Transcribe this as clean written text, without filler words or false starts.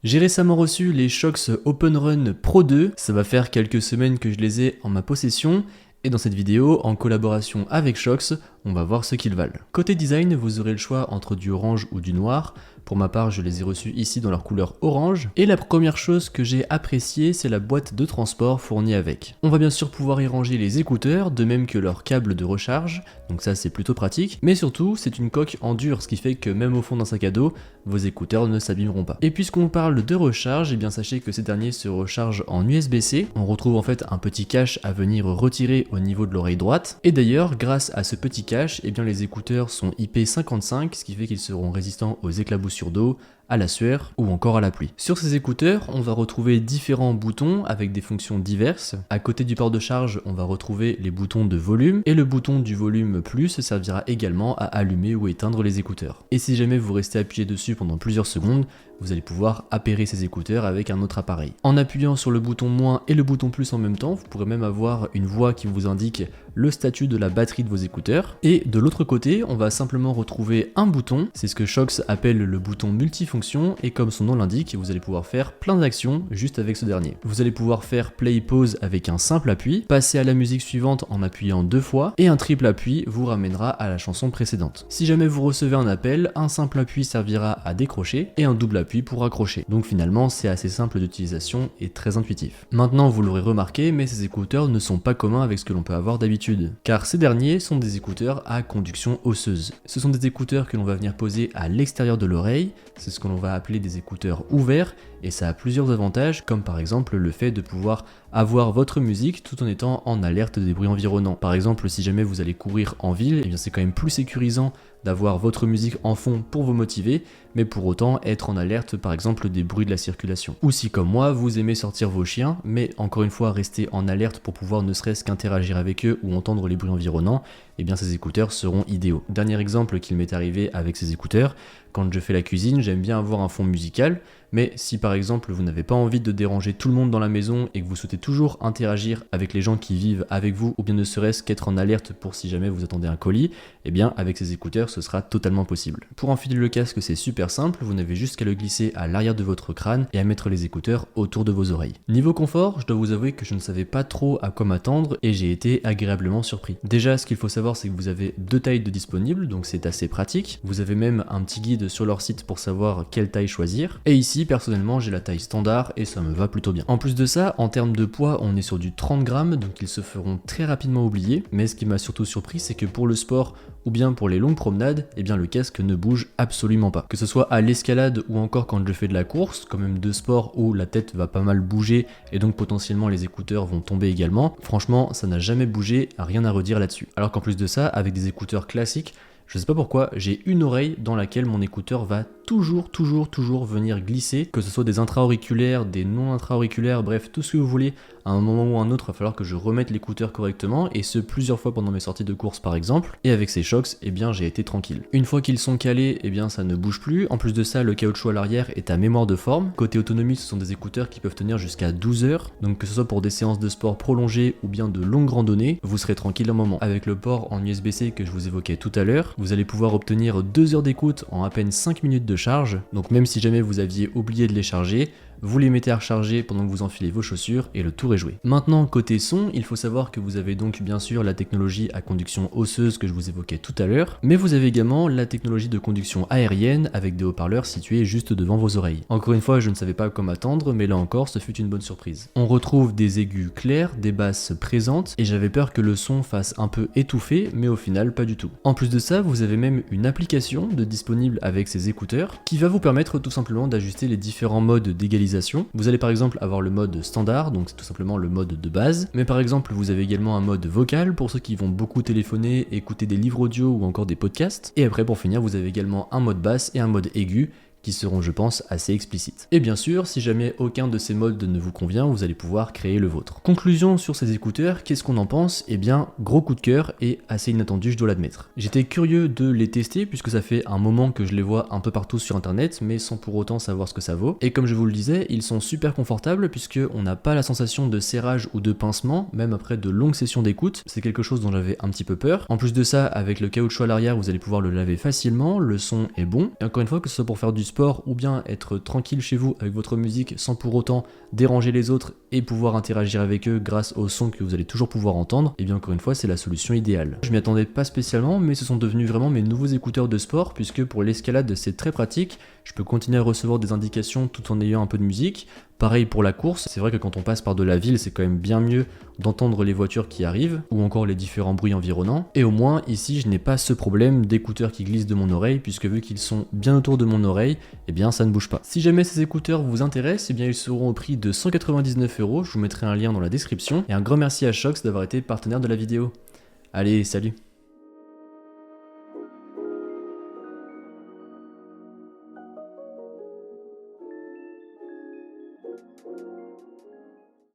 J'ai récemment reçu les Shox Open Run Pro 2, ça va faire quelques semaines que je les ai en ma possession, et dans cette vidéo, en collaboration avec Shox, on va voir ce qu'ils valent. Côté design, vous aurez le choix entre du orange ou du noir. Pour ma part, je les ai reçus ici dans leur couleur orange. Et la première chose que j'ai appréciée, c'est la boîte de transport fournie avec. On va bien sûr pouvoir y ranger les écouteurs, de même que leur câble de recharge, donc ça c'est plutôt pratique. Mais surtout, c'est une coque en dur, ce qui fait que même au fond d'un sac à dos, vos écouteurs ne s'abîmeront pas. Et puisqu'on parle de recharge, eh bien sachez que ces derniers se rechargent en USB-C. On retrouve en fait un petit cache à venir retirer au niveau de l'oreille droite. Et d'ailleurs, grâce à ce petit cache, eh bien les écouteurs sont IP55, ce qui fait qu'ils seront résistants aux éclaboussures d'eau, à la sueur ou encore à la pluie. Sur ces écouteurs, on va retrouver différents boutons avec des fonctions diverses. À côté du port de charge, on va retrouver les boutons de volume et le bouton du volume plus servira également à allumer ou éteindre les écouteurs. Et si jamais vous restez appuyé dessus pendant plusieurs secondes, vous allez pouvoir appairer ces écouteurs avec un autre appareil. En appuyant sur le bouton moins et le bouton plus en même temps, vous pourrez même avoir une voix qui vous indique le statut de la batterie de vos écouteurs. Et de l'autre côté, on va simplement retrouver un bouton, c'est ce que Shox appelle le bouton multifonction, et comme son nom l'indique, vous allez pouvoir faire plein d'actions juste avec ce dernier. Vous allez pouvoir faire play-pause avec un simple appui, passer à la musique suivante en appuyant 2 fois, et un triple appui vous ramènera à la chanson précédente. Si jamais vous recevez un appel, un simple appui servira à décrocher, et un double appui pour accrocher. Donc finalement, c'est assez simple d'utilisation et très intuitif. Maintenant, vous l'aurez remarqué, mais ces écouteurs ne sont pas communs avec ce que l'on peut avoir d'habitude, car ces derniers sont des écouteurs à conduction osseuse. Ce sont des écouteurs que l'on va venir poser à l'extérieur de l'oreille, c'est ce que l'on va appeler des écouteurs ouverts, et ça a plusieurs avantages, comme par exemple le fait de pouvoir avoir votre musique tout en étant en alerte des bruits environnants. Par exemple, si jamais vous allez courir en ville, eh bien c'est quand même plus sécurisant d'avoir votre musique en fond pour vous motiver, mais pour autant être en alerte par exemple des bruits de la circulation. Ou si comme moi, vous aimez sortir vos chiens, mais encore une fois rester en alerte pour pouvoir ne serait-ce qu'interagir avec eux ou entendre les bruits environnants, eh bien ces écouteurs seront idéaux. Dernier exemple qu'il m'est arrivé avec ces écouteurs, quand je fais la cuisine, j'aime bien avoir un fond musical, mais si par exemple vous n'avez pas envie de déranger tout le monde dans la maison et que vous souhaitez toujours interagir avec les gens qui vivent avec vous, ou bien ne serait-ce qu'être en alerte pour si jamais vous attendez un colis, eh bien avec ces écouteurs ce sera totalement possible. Pour enfiler le casque, c'est super simple, vous n'avez juste qu'à le glisser à l'arrière de votre crâne et à mettre les écouteurs autour de vos oreilles. Niveau confort, je dois vous avouer que je ne savais pas trop à quoi m'attendre et j'ai été agréablement surpris. Déjà, ce qu'il faut savoir, c'est que vous avez 2 tailles de disponibles, donc c'est assez pratique. Vous avez même un petit guide sur leur site pour savoir quelle taille choisir. Et ici, personnellement, j'ai la taille standard et ça me va plutôt bien. En plus de ça, en termes de poids, on est sur du 30 grammes, donc ils se feront très rapidement oublier. Mais ce qui m'a surtout surpris, c'est que pour le sport ou bien pour les longues promenades, eh bien le casque ne bouge absolument pas. Que ce soit à l'escalade ou encore quand je fais de la course, quand même de sport où la tête va pas mal bouger et donc potentiellement les écouteurs vont tomber également, franchement ça n'a jamais bougé, rien à redire là-dessus. Alors qu'en plus de ça, avec des écouteurs classiques, je sais pas pourquoi, j'ai une oreille dans laquelle mon écouteur va toujours venir glisser, que ce soit des intra-auriculaires, des non-intra-auriculaires, bref, tout ce que vous voulez, à un moment ou à un autre, il va falloir que je remette l'écouteur correctement, et ce plusieurs fois pendant mes sorties de course par exemple, et avec ces Shox, eh bien j'ai été tranquille. Une fois qu'ils sont calés, eh bien ça ne bouge plus, en plus de ça, le caoutchouc à l'arrière est à mémoire de forme. Côté autonomie, ce sont des écouteurs qui peuvent tenir jusqu'à 12 heures, donc que ce soit pour des séances de sport prolongées ou bien de longues randonnées, vous serez tranquille un moment. Avec le port en USB-C que je vous évoquais tout à l'heure, vous allez pouvoir obtenir 2 heures d'écoute en à peine 5 minutes de charge, donc même si jamais vous aviez oublié de les charger, vous les mettez à recharger pendant que vous enfilez vos chaussures et le tour est joué. Maintenant, côté son, il faut savoir que vous avez donc bien sûr la technologie à conduction osseuse que je vous évoquais tout à l'heure, mais vous avez également la technologie de conduction aérienne avec des haut-parleurs situés juste devant vos oreilles. Encore une fois, je ne savais pas comment attendre, mais là encore, ce fut une bonne surprise. On retrouve des aigus clairs, des basses présentes, et j'avais peur que le son fasse un peu étouffé, mais au final, pas du tout. En plus de ça, vous avez même une application disponible avec ces écouteurs qui va vous permettre tout simplement d'ajuster les différents modes d'égalisation. Vous allez par exemple avoir le mode standard, donc c'est tout simplement le mode de base, mais par exemple vous avez également un mode vocal pour ceux qui vont beaucoup téléphoner, écouter des livres audio ou encore des podcasts, et après pour finir vous avez également un mode basse et un mode aigu, qui seront, je pense, assez explicites. Et bien sûr, si jamais aucun de ces modes ne vous convient, vous allez pouvoir créer le vôtre. Conclusion sur ces écouteurs, qu'est-ce qu'on en pense? Eh bien, gros coup de cœur et assez inattendu, je dois l'admettre. J'étais curieux de les tester puisque ça fait un moment que je les vois un peu partout sur internet, mais sans pour autant savoir ce que ça vaut. Et comme je vous le disais, ils sont super confortables puisque on n'a pas la sensation de serrage ou de pincement, même après de longues sessions d'écoute. C'est quelque chose dont j'avais un petit peu peur. En plus de ça, avec le caoutchouc à l'arrière, vous allez pouvoir le laver facilement, le son est bon. Et encore une fois, que ce soit pour faire du sport ou bien être tranquille chez vous avec votre musique sans pour autant déranger les autres et pouvoir interagir avec eux grâce au son que vous allez toujours pouvoir entendre, et bien encore une fois c'est la solution idéale. Je m'y attendais pas spécialement, mais ce sont devenus vraiment mes nouveaux écouteurs de sport, puisque pour l'escalade c'est très pratique, je peux continuer à recevoir des indications tout en ayant un peu de musique. Pareil pour la course, c'est vrai que quand on passe par de la ville, c'est quand même bien mieux d'entendre les voitures qui arrivent, ou encore les différents bruits environnants. Et au moins, ici, je n'ai pas ce problème d'écouteurs qui glissent de mon oreille, puisque vu qu'ils sont bien autour de mon oreille, eh bien ça ne bouge pas. Si jamais ces écouteurs vous intéressent, eh bien ils seront au prix de 199€, je vous mettrai un lien dans la description. Et un grand merci à Shox d'avoir été partenaire de la vidéo. Allez, salut!